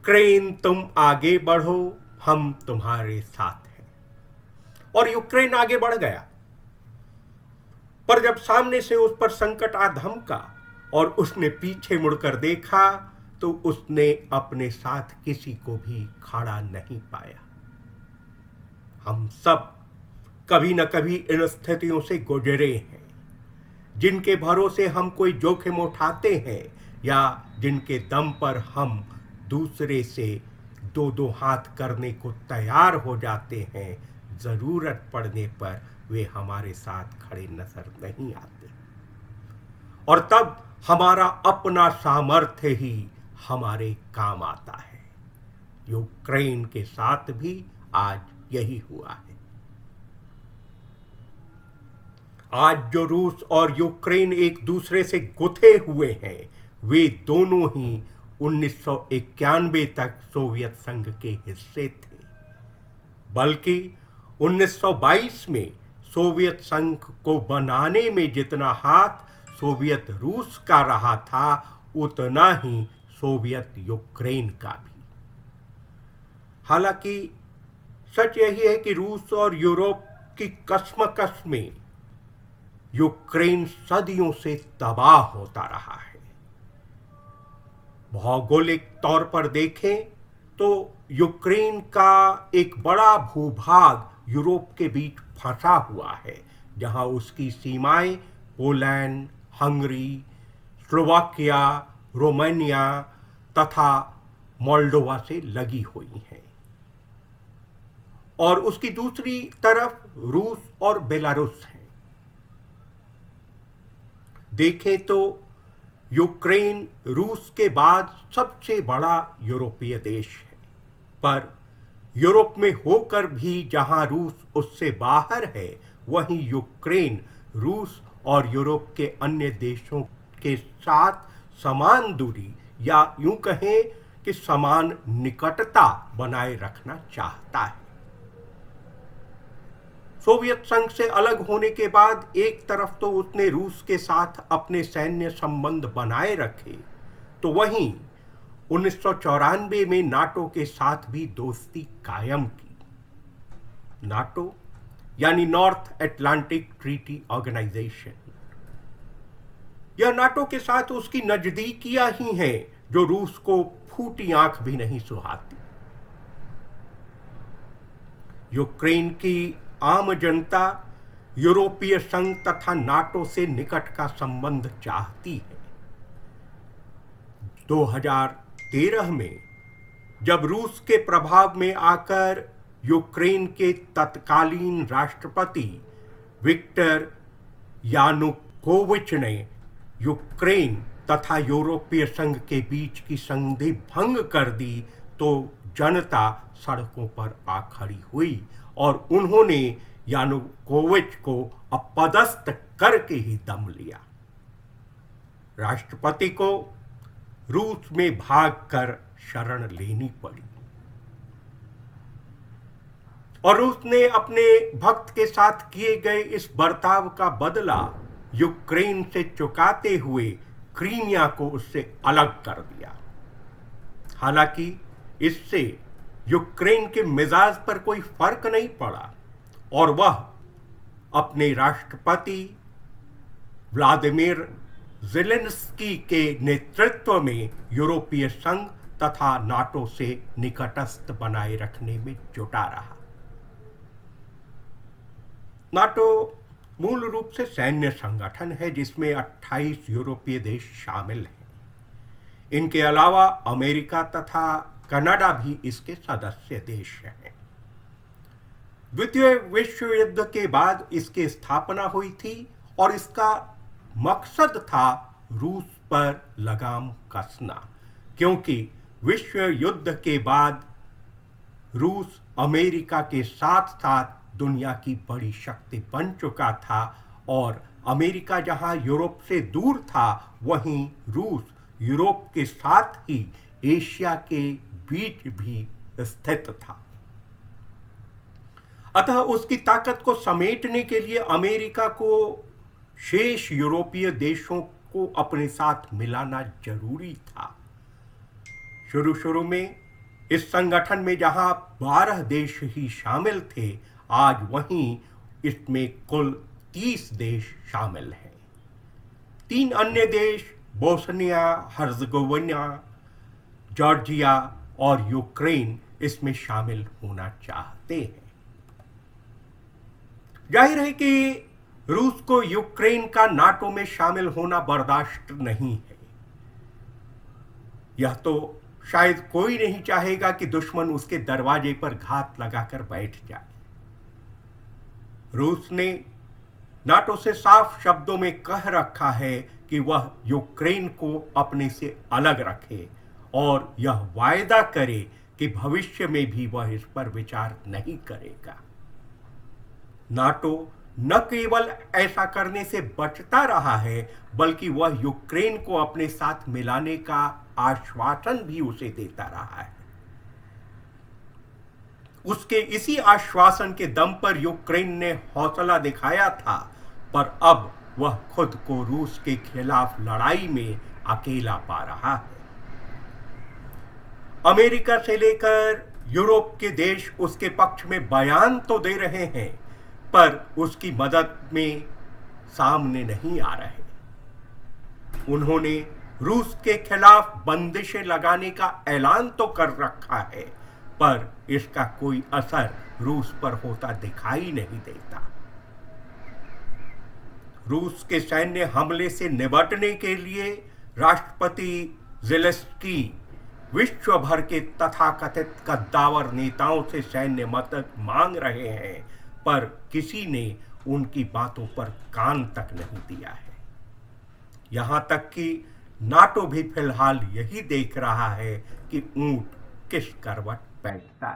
Ukraine तुम आगे बढ़ो, हम तुम्हारे साथ हैं। और यूक्रेन आगे बढ़ गया, पर जब सामने से उस पर संकट आ धमका और उसने पीछे मुड़कर देखा तो उसने अपने साथ किसी को भी खड़ा नहीं पाया। हम सब कभी न कभी इन स्थितियों से गुजरे हैं, जिनके भरोसे हम कोई जोखिम उठाते हैं या जिनके दम पर हम दूसरे से दो दो हाथ करने को तैयार हो जाते हैं। जरूरत पड़ने पर वे हमारे साथ खड़े नजर नहीं आते, और तब हमारा अपना सामर्थ्य ही हमारे काम आता है। यूक्रेन के साथ भी आज यही हुआ है। आज जो रूस और यूक्रेन एक दूसरे से गुथे हुए हैं, वे दोनों ही 1991 तक सोवियत संघ के हिस्से थे। बल्कि 1922 में सोवियत संघ को बनाने में जितना हाथ सोवियत रूस का रहा था, उतना ही सोवियत यूक्रेन का भी। हालांकि सच यही है कि रूस और यूरोप की कश्मकश में यूक्रेन सदियों से तबाह होता रहा है। भौगोलिक तौर पर देखें तो यूक्रेन का एक बड़ा भूभाग यूरोप के बीच फंसा हुआ है, जहां उसकी सीमाएं पोलैंड, हंगरी, स्लोवाकिया, रोमानिया तथा मोल्डोवा से लगी हुई हैं। और उसकी दूसरी तरफ रूस और बेलारूस है। देखें तो यूक्रेन रूस के बाद सबसे बड़ा यूरोपीय देश है, पर यूरोप में होकर भी जहां रूस उससे बाहर है, वहीं यूक्रेन रूस और यूरोप के अन्य देशों के साथ समान दूरी या यूं कहें कि समान निकटता बनाए रखना चाहता है। सोवियत संघ से अलग होने के बाद एक तरफ तो उसने रूस के साथ अपने सैन्य संबंध बनाए रखे, तो वहीं 1994 में नाटो के साथ भी दोस्ती कायम की। नाटो यानी नॉर्थ अटलांटिक ट्रीटी ऑर्गेनाइजेशन, यह नाटो के साथ उसकी नजदीकियां ही हैं जो रूस को फूटी आंख भी नहीं सुहाती। यूक्रेन की आम जनता यूरोपीय संघ तथा नाटो से निकट का संबंध चाहती है। 2013 में जब रूस के प्रभाव में आकर यूक्रेन के तत्कालीन राष्ट्रपति विक्टर यानुकोविच ने यूक्रेन तथा यूरोपीय संघ के बीच की संधि भंग कर दी, तो जनता सड़कों पर आ खड़ी हुई और उन्होंने यानुकोविच को अपदस्थ करके ही दम लिया। राष्ट्रपति को रूस में भागकर शरण लेनी पड़ी और रूस ने अपने भक्त के साथ किए गए इस बर्ताव का बदला यूक्रेन से चुकाते हुए क्रीमिया को उससे अलग कर दिया। हालांकि इससे यूक्रेन के मिजाज पर कोई फर्क नहीं पड़ा और वह अपने राष्ट्रपति व्लादिमीर ज़ेलेंस्की के नेतृत्व में यूरोपीय संघ तथा नाटो से निकटस्थ बनाए रखने में जुटा रहा। नाटो मूल रूप से सैन्य संगठन है जिसमें 28 यूरोपीय देश शामिल हैं। इनके अलावा अमेरिका तथा कनाडा भी इसके सदस्य देश हैं। द्वितीय विश्व युद्ध के बाद इसकी स्थापना हुई थी और इसका मकसद था रूस पर लगाम कसना, क्योंकि विश्व युद्ध के बाद रूस अमेरिका के साथ साथ दुनिया की बड़ी शक्ति बन चुका था और अमेरिका जहां यूरोप से दूर था, वहीं रूस यूरोप के साथ ही एशिया के बीच भी स्थित था। अतः उसकी ताकत को समेटने के लिए अमेरिका को शेष यूरोपीय देशों को अपने साथ मिलाना जरूरी था। शुरू में इस संगठन में जहां 12 देश ही शामिल थे, आज वहीं इसमें कुल 30 देश शामिल हैं। 3 अन्य देश बोस्निया हर्जगोविना, जॉर्जिया और यूक्रेन इसमें शामिल होना चाहते हैं। जाहिर है कि रूस को यूक्रेन का नाटो में शामिल होना बर्दाश्त नहीं है। यह तो शायद कोई नहीं चाहेगा कि दुश्मन उसके दरवाजे पर घात लगाकर बैठ जाए। रूस ने नाटो से साफ शब्दों में कह रखा है कि वह यूक्रेन को अपने से अलग रखे और यह वायदा करे कि भविष्य में भी वह इस पर विचार नहीं करेगा। नाटो न केवल ऐसा करने से बचता रहा है, बल्कि वह यूक्रेन को अपने साथ मिलाने का आश्वासन भी उसे देता रहा है। उसके इसी आश्वासन के दम पर यूक्रेन ने हौसला दिखाया था, पर अब वह खुद को रूस के खिलाफ लड़ाई में अकेला पा रहा है। अमेरिका से लेकर यूरोप के देश उसके पक्ष में बयान तो दे रहे हैं, पर उसकी मदद में सामने नहीं आ रहे। उन्होंने रूस के खिलाफ बंदिशें लगाने का ऐलान तो कर रखा है, पर इसका कोई असर रूस पर होता दिखाई नहीं देता। रूस के सैन्य हमले से निपटने के लिए राष्ट्रपति ज़ेलेंस्की विश्व भर के तथाकथित कद्दावर नेताओं से सैन्य मदद मांग रहे हैं, पर किसी ने उनकी बातों पर कान तक नहीं दिया है। यहां तक कि नाटो भी फिलहाल यही देख रहा है कि ऊंट किस करवट बैठता है।